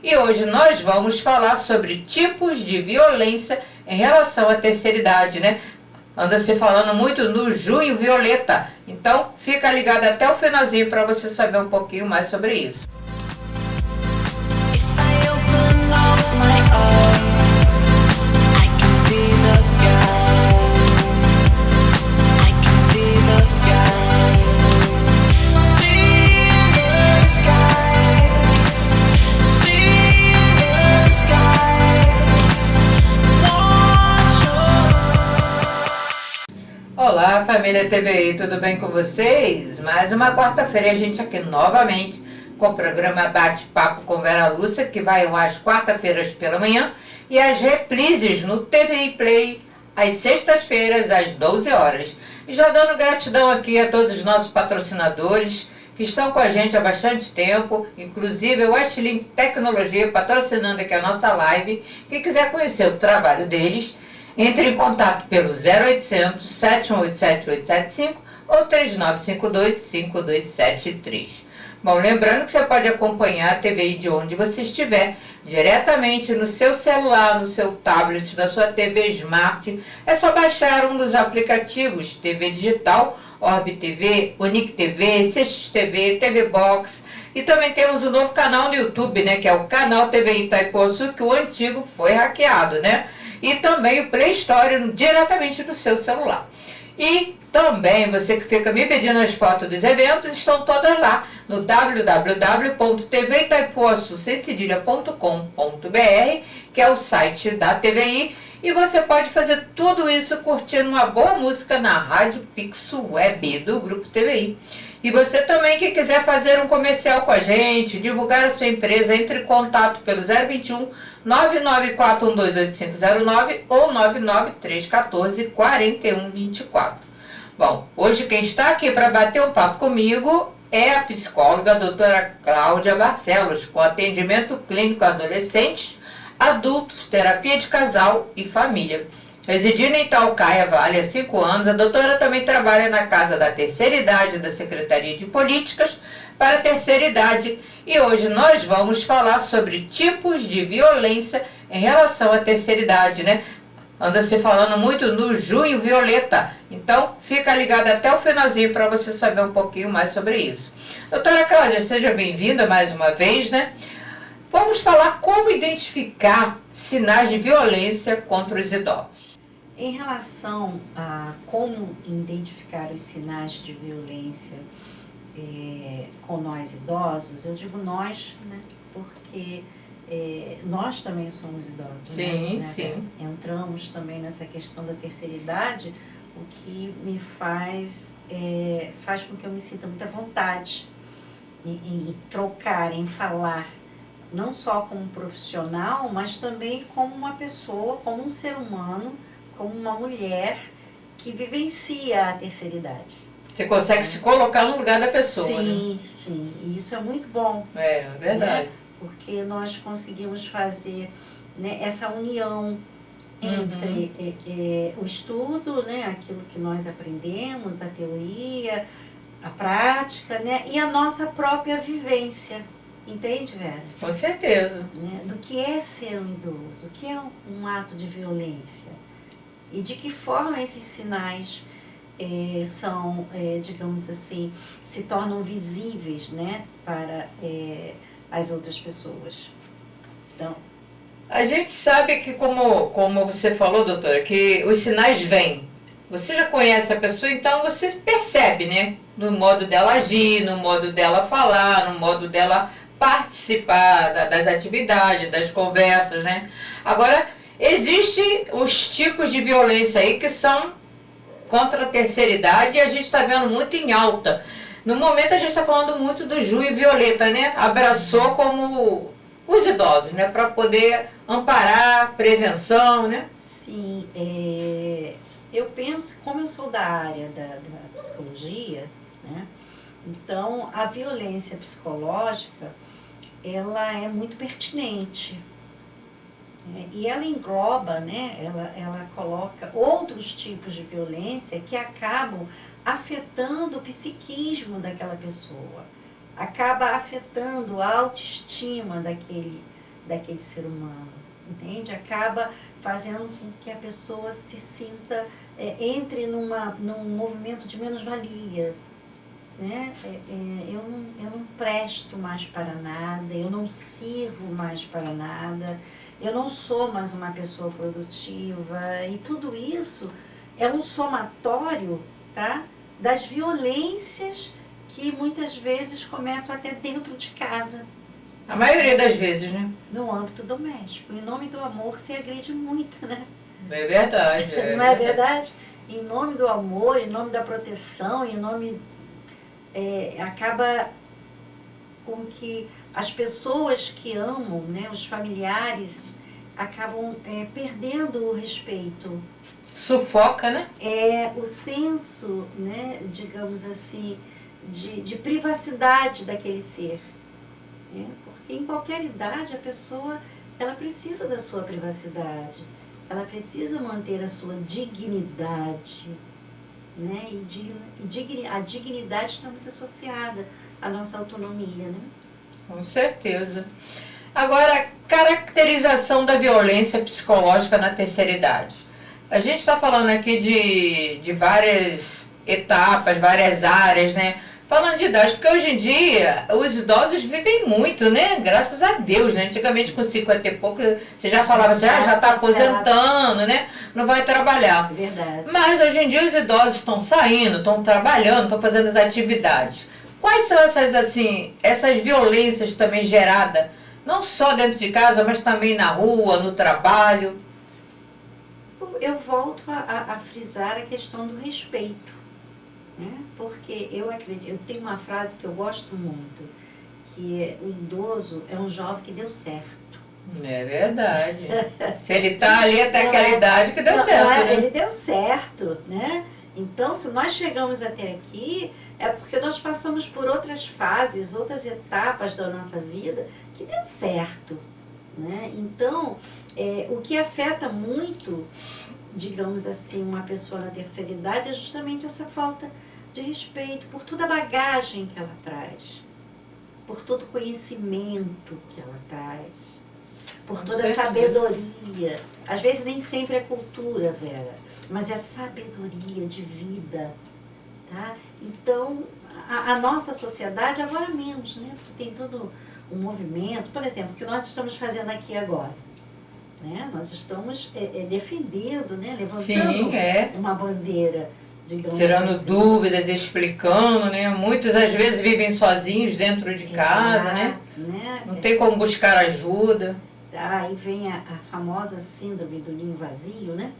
E hoje nós vamos falar sobre tipos de violência em relação à terceira idade, né? Anda se falando muito no Junho Violeta. Então, fica ligado até o finalzinho para você saber um pouquinho mais sobre isso. Olá, família TVI, tudo bem com vocês? Mais uma quarta-feira a gente aqui novamente com o programa Bate-Papo com Vera Lúcia, que vai às quarta-feiras pela manhã, e as reprises no TVI Play às sextas-feiras às 12 horas. E já dando gratidão aqui a todos os nossos patrocinadores que estão com a gente há bastante tempo, inclusive o Westlink Tecnologia patrocinando aqui a nossa live. Quem quiser conhecer o trabalho deles, entre em contato pelo 0800 718 7875 ou 3952 5273. Bom, lembrando que você pode acompanhar a TVI de onde você estiver, diretamente no seu celular, no seu tablet, na sua TV Smart. É só baixar um dos aplicativos TV Digital, Orb TV, Unique TV, CXTV, TV Box. E também temos um novo canal no YouTube, né, que é o canal TVI Itaipuaçu, que o antigo foi hackeado, né? E também o Play Store diretamente do seu celular. E também, você que fica me pedindo as fotos dos eventos, estão todas lá no www.tvitaipuaçu.com.br, que é o site da TVI, e você pode fazer tudo isso curtindo uma boa música na Rádio Pix Web do Grupo TVI. E você também que quiser fazer um comercial com a gente, divulgar a sua empresa, entre em contato pelo 021 994128509 ou 99314 4124. Bom, hoje quem está aqui para bater um papo comigo é a psicóloga a doutora Cláudia Barcelos, com atendimento clínico a adolescentes, adultos, terapia de casal e família. Residindo em Itaucaia Vale há 5 anos, a doutora também trabalha na Casa da Terceira Idade da Secretaria de Políticas para a Terceira Idade. E hoje nós vamos falar sobre tipos de violência em relação à terceira idade, né? Anda se falando muito no Junho Violeta. Então, fica ligado até o finalzinho para você saber um pouquinho mais sobre isso. Doutora Cláudia, seja bem-vinda mais uma vez, né? Vamos falar como identificar sinais de violência contra os idosos. Em relação a como identificar os sinais de violência com nós idosos, eu digo nós, né, porque nós também somos idosos. Sim, né? sim. Entramos também nessa questão da terceira idade, o que me faz com que eu me sinta muita vontade em trocar, em falar, não só como profissional, mas também como uma pessoa, como um ser humano, como uma mulher que vivencia a terceira idade. Você consegue se colocar no lugar da pessoa, sim, né? Sim, e isso é muito bom. É verdade. Né? Porque nós conseguimos fazer, né, essa união entre o estudo, né, aquilo que nós aprendemos, a teoria, a prática, né, e a nossa própria vivência. Entende, Vera? Com certeza. Né, do que é ser um idoso, o que é um ato de violência. E de que forma esses sinais são, digamos assim, se tornam visíveis, né, para as outras pessoas. Então, a gente sabe que, como você falou, doutora, que os sinais vêm. Você já conhece a pessoa, então você percebe, né? No modo dela agir, no modo dela falar, no modo dela participar das atividades, das conversas, né? Agora, existem os tipos de violência aí que são contra a terceira idade e a gente está vendo muito em alta. No momento a gente está falando muito do Junho Violeta, né? Abraçou como os idosos, né? Para poder amparar, prevenção, né? Sim, eu penso, como eu sou da área da psicologia, né? Então a violência psicológica, ela é muito pertinente. E ela engloba, né, ela coloca outros tipos de violência que acabam afetando o psiquismo daquela pessoa, acaba afetando a autoestima daquele ser humano, entende? Acaba fazendo com que a pessoa se sinta, entre num movimento de menos-valia, né? Eu não presto mais para nada, eu não sirvo mais para nada, eu não sou mais uma pessoa produtiva, e tudo isso é um somatório, tá, das violências que muitas vezes começam até dentro de casa. A maioria das vezes, né? No âmbito doméstico. Em nome do amor se agride muito, né? É verdade. Não é verdade? Em nome do amor, em nome da proteção, em nome... acaba com que as pessoas que amam, né, os familiares, acabam perdendo o respeito. Sufoca, né? O senso, né, digamos assim, de privacidade daquele ser. Né? Porque em qualquer idade a pessoa, ela precisa da sua privacidade, ela precisa manter a sua dignidade. Né? A dignidade está muito associada à nossa autonomia. Né? Com certeza. Agora, caracterização da violência psicológica na terceira idade. A gente está falando aqui de várias etapas, várias áreas, né? Falando de idade, porque hoje em dia os idosos vivem muito, né? Graças a Deus, né? Antigamente com 50 e pouco, você já falava assim, já está aposentando, né? Não vai trabalhar. É verdade. Mas hoje em dia os idosos estão saindo, estão trabalhando, estão fazendo as atividades. Quais são essas violências também geradas, não só dentro de casa, mas também na rua, no trabalho? Eu volto a frisar a questão do respeito. Né? Porque eu tenho uma frase que eu gosto muito, que é: o idoso é um jovem que deu certo. É verdade. Se ele está ali até aquela idade, que deu certo. Né? Ele deu certo, né? Então, se nós chegamos até aqui, é porque nós passamos por outras fases, outras etapas da nossa vida que deu certo. Né? Então, o que afeta muito, digamos assim, uma pessoa na terceira idade é justamente essa falta de respeito por toda a bagagem que ela traz, por todo o conhecimento que ela traz, por toda a sabedoria. Às vezes nem sempre é cultura, Vera, mas é sabedoria de vida. Tá? Então, a nossa sociedade, agora menos, né? Porque tem todo um movimento, por exemplo, que nós estamos fazendo aqui agora. Né? Nós estamos defendendo, né? Levantando uma bandeira, digamos tirando assim. Dúvidas, explicando, né? Muitos às vezes vivem sozinhos dentro de casa, né? Não tem como buscar ajuda. Aí vem a famosa síndrome do ninho vazio, né?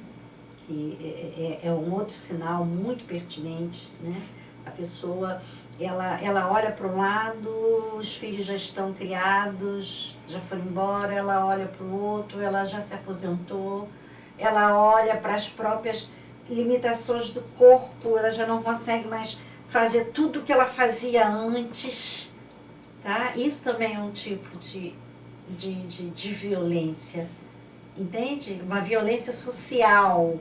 Que é um outro sinal muito pertinente, né? A pessoa, ela olha para um lado, os filhos já estão criados, já foram embora, ela olha para o outro, ela já se aposentou, ela olha para as próprias limitações do corpo, ela já não consegue mais fazer tudo o que ela fazia antes. Tá? Isso também é um tipo de violência, entende? Uma violência social,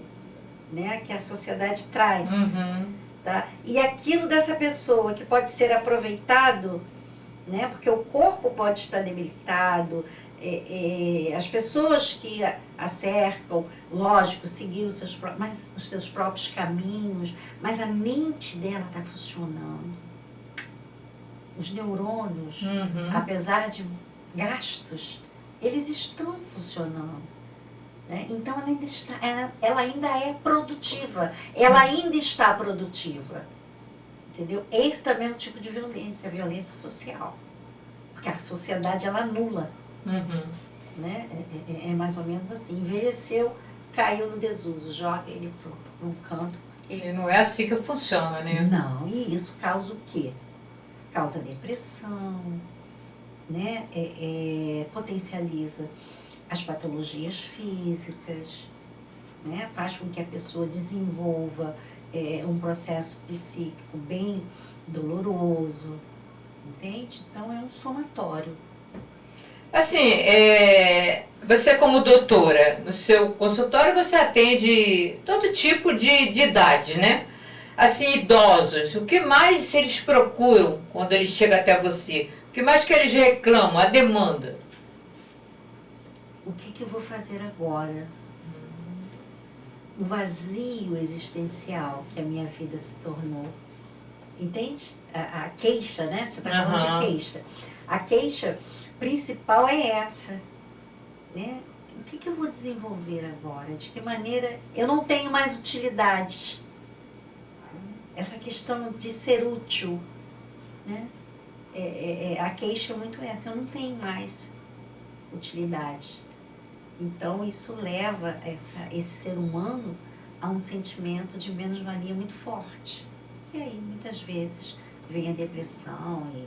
né? Que a sociedade traz. Uhum. Tá? E aquilo dessa pessoa que pode ser aproveitado, né? Porque o corpo pode estar debilitado, as pessoas que a cercam, lógico, seguindo os seus próprios caminhos, mas a mente dela está funcionando. Os neurônios, apesar de gastos, eles estão funcionando. Né? Então ela ainda é produtiva, ela ainda está produtiva. Entendeu? Esse também é um tipo de violência, a violência social. Porque a sociedade, ela anula. Né? É mais ou menos assim. Envelheceu, caiu no desuso, joga ele para um canto. E não é assim que funciona, né? Não, e isso causa o quê? Causa depressão, né? Potencializa as patologias físicas, né? Faz com que a pessoa desenvolva um processo psíquico bem doloroso, entende? Então é um somatório. Assim, você como doutora, no seu consultório você atende todo tipo de idades, né? Assim, idosos, o que mais eles procuram quando eles chegam até você? O que mais que eles reclamam, a demanda? O que eu vou fazer agora? O vazio existencial que a minha vida se tornou. Entende? A queixa, né? Você está falando de queixa. A queixa principal é essa, né? O que eu vou desenvolver agora? De que maneira eu não tenho mais utilidade? Essa questão de ser útil, né? A queixa é muito essa, eu não tenho mais utilidade. Então isso leva esse ser humano a um sentimento de menos-valia muito forte. E aí muitas vezes vem a depressão e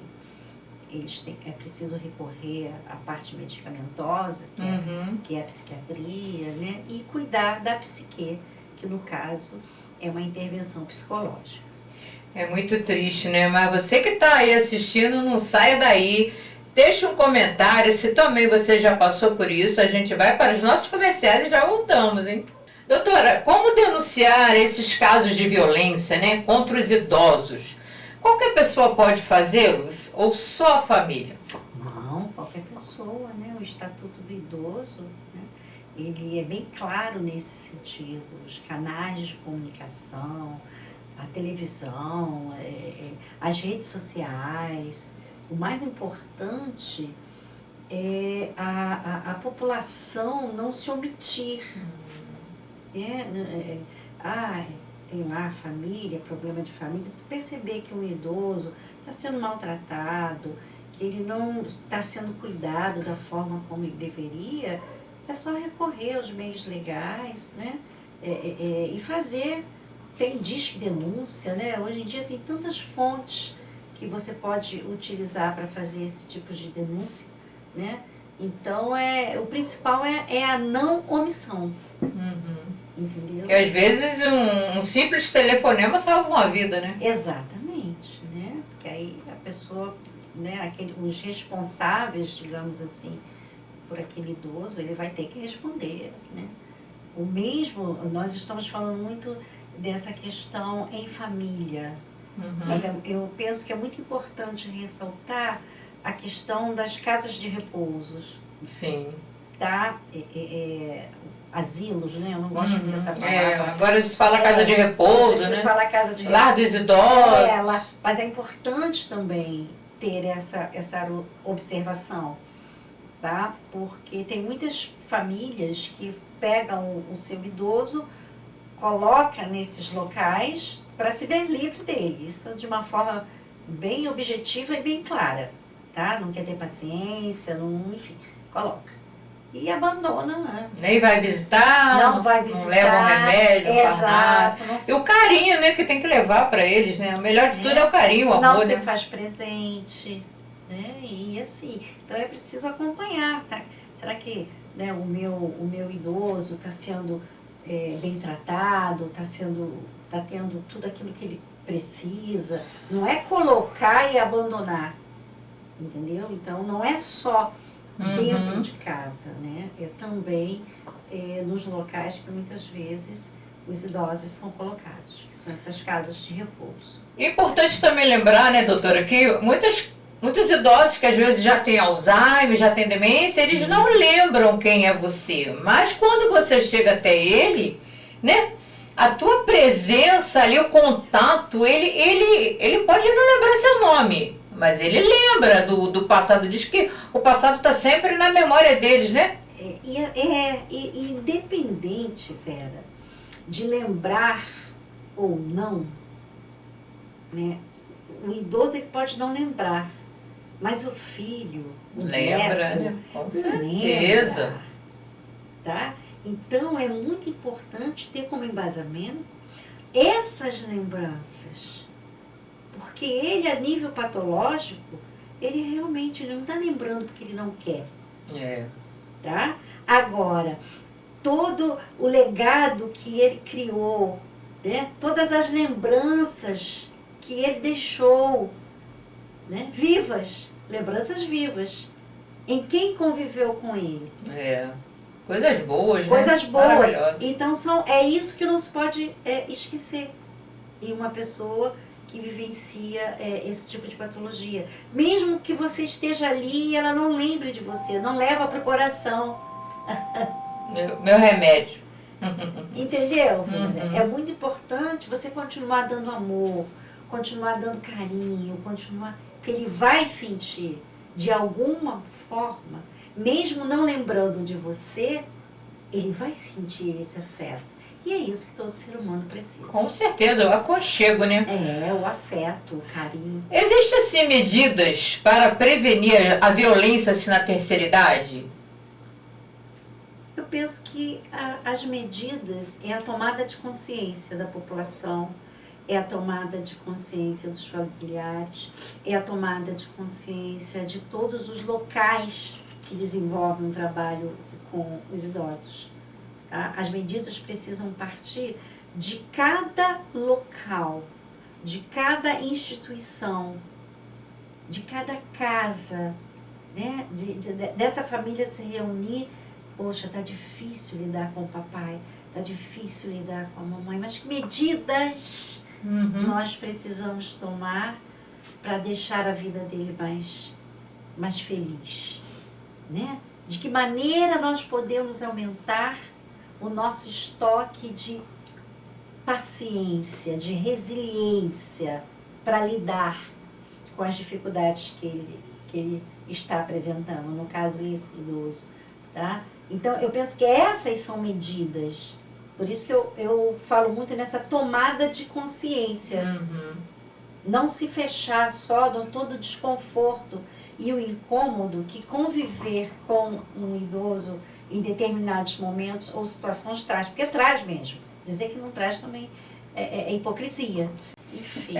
é preciso recorrer à parte medicamentosa, que é a psiquiatria, né? E cuidar da psique, que no caso é uma intervenção psicológica. É muito triste, né? Mas você que está aí assistindo, não saia daí. Deixe um comentário, se também você já passou por isso. A gente vai para os nossos comerciais e já voltamos, hein? Doutora, como denunciar esses casos de violência, né, contra os idosos? Qualquer pessoa pode fazê-los ou só a família? Não, qualquer pessoa, né? O Estatuto do Idoso, né? Ele é bem claro nesse sentido. Os canais de comunicação, a televisão, as redes sociais. O mais importante é a população não se omitir. Tem lá família, problema de família. Se perceber que um idoso está sendo maltratado, que ele não está sendo cuidado da forma como ele deveria, é só recorrer aos meios legais, né? E fazer. Tem disque denúncia, né? Hoje em dia tem tantas fontes que você pode utilizar para fazer esse tipo de denúncia, né? Então, o principal é a não omissão. Entendeu? Que às vezes um simples telefonema salva uma vida, né? Exatamente, né? Porque aí a pessoa, né, os responsáveis, digamos assim, por aquele idoso, ele vai ter que responder, né? O mesmo, nós estamos falando muito dessa questão em família, mas eu penso que é muito importante ressaltar a questão das casas de repousos. Sim. Tá? Asilos, né? Eu não gosto muito dessa palavra. Agora se fala casa de repouso, né? Fala casa de repouso. Lar dos idosos. Mas é importante também ter essa observação, tá? Porque tem muitas famílias que pegam o seu idoso, coloca nesses locais para se ver livre dele. Isso de uma forma bem objetiva e bem clara, tá? Não quer ter paciência, enfim, coloca. E abandona, né? Nem vai visitar, não vai visitar, não leva um remédio, não faz nada. Não e o carinho, né, que tem que levar para eles, né? O melhor de tudo é o carinho, o amor, não né? se faz presente, né? E assim, então é preciso acompanhar. Será que, né, o meu idoso está sendo bem tratado, está tendo tudo aquilo que ele precisa? Não é colocar e abandonar, entendeu? Então não é só dentro de casa, né? É também nos locais que muitas vezes os idosos são colocados, que são essas casas de repouso. É importante também lembrar, né, doutora, que muitos idosos que às vezes já têm Alzheimer, já têm demência, Sim. Eles não lembram quem é você. Mas quando você chega até ele, né, a tua presença ali, o contato, ele pode não lembrar seu nome, mas ele lembra do passado. Diz que o passado está sempre na memória deles, né? Independente, Vera, de lembrar ou não, né? O idoso ele pode não lembrar, mas o filho, o Lembra, neto, né? Com certeza. lembra, tá? Então é muito importante ter como embasamento essas lembranças, porque ele, a nível patológico, ele realmente não está lembrando porque ele não quer. Tá? Agora, todo o legado que ele criou, né? Todas as lembranças que ele deixou, né? Vivas, lembranças vivas, em quem conviveu com ele. Coisas boas, Coisas né? boas. Então é isso que não se pode esquecer em uma pessoa que vivencia esse tipo de patologia. Mesmo que você esteja ali e ela não lembre de você, não leva para o coração. Meu remédio. Entendeu, Vânia? É muito importante você continuar dando amor, continuar dando carinho, continuar... Porque ele vai sentir, de alguma forma, mesmo não lembrando de você, ele vai sentir esse afeto. E é isso que todo ser humano precisa. Com certeza, o aconchego, né? É, o afeto, o carinho. Existem, assim, medidas para prevenir a violência, assim, na terceira idade? Eu penso que as medidas é a tomada de consciência da população, é a tomada de consciência dos familiares, é a tomada de consciência de todos os locais que desenvolvem um trabalho com os idosos. Tá? As medidas precisam partir de cada local, de cada instituição, de cada casa, né? Dessa família se reunir. Poxa, tá difícil lidar com o papai, tá difícil lidar com a mamãe, mas que medidas nós precisamos tomar para deixar a vida dele mais feliz, né? De que maneira nós podemos aumentar o nosso estoque de paciência, de resiliência para lidar com as dificuldades que ele está apresentando, no caso esse idoso, tá? Então, eu penso que essas são medidas. Por isso que eu falo muito nessa tomada de consciência. Não se fechar só no todo o desconforto e o incômodo que conviver com um idoso em determinados momentos ou situações traz. Porque traz mesmo. Dizer que não traz também é hipocrisia. Enfim.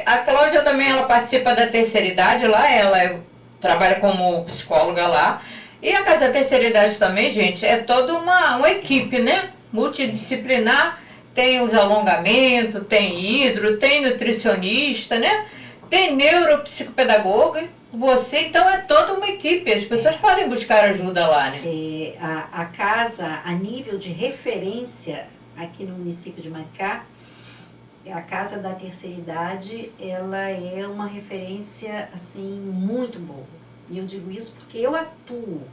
A Cláudia também, ela participa da terceira idade lá, ela trabalha como psicóloga lá. E a Casa da Terceira Idade também, gente, é toda uma equipe, né? Multidisciplinar, tem os alongamentos, tem hidro, tem nutricionista, né? Tem neuropsicopedagoga, você, então é toda uma equipe, as pessoas podem buscar ajuda lá, né? A casa, a nível de referência aqui no município de Maricá, a Casa da Terceira Idade, ela é uma referência, assim, muito boa. E eu digo isso porque eu atuo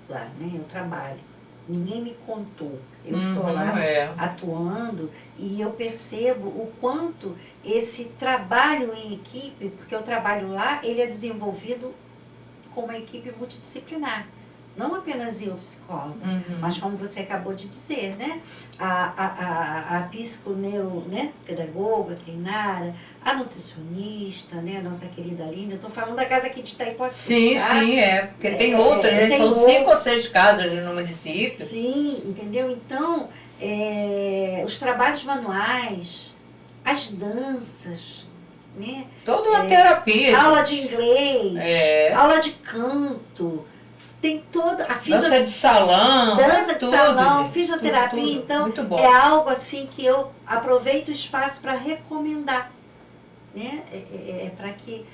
lá, né? Eu trabalho. Ninguém me contou. Eu estou lá atuando e eu percebo o quanto esse trabalho em equipe, porque o trabalho lá, ele é desenvolvido com uma equipe multidisciplinar. Não apenas eu, psicóloga, mas como você acabou de dizer, né? A psiconeu, né? Pedagoga, treinada, a nutricionista, né? A nossa querida Aline. Eu estou falando da casa aqui de Itaipuaçu. Sim, tá? Sim, porque tem outras, né? São 5 ou 6 casas no município. Sim, entendeu? Então, os trabalhos manuais, as danças, né? Toda uma terapia. Aula de inglês, aula de canto. Tem toda a dança de salão, dança de tudo, salão, gente, fisioterapia, tudo. Então muito bom. É algo assim que eu aproveito o espaço para recomendar, né? Para que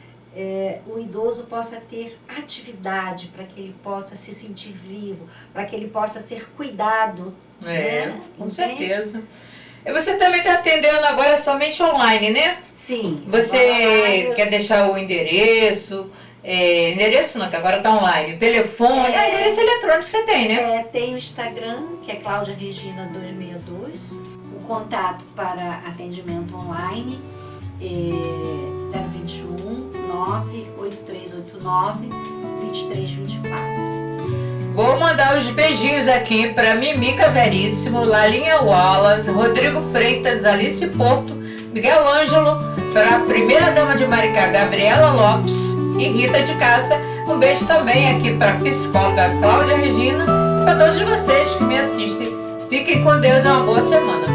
o idoso possa ter atividade, para que ele possa se sentir vivo, para que ele possa ser cuidado. Né? Com certeza. E você também está atendendo agora somente online, né? Sim. Você quer deixar o endereço? Endereço não, que agora está online. O telefone, endereço eletrônico você tem, né? Tem o Instagram, que é Cláudia Regina 262. O contato para atendimento online é 021 98389 2324. Vou mandar os beijinhos aqui para Mimica Veríssimo, Lalinha Wallace, Rodrigo Freitas, Alice Porto, Miguel Ângelo, para a primeira dama de Maricá, Gabriela Lopes e Rita de Caça. Um beijo também aqui para a psicóloga Cláudia Regina e para todos vocês que me assistem. Fiquem com Deus e uma boa semana.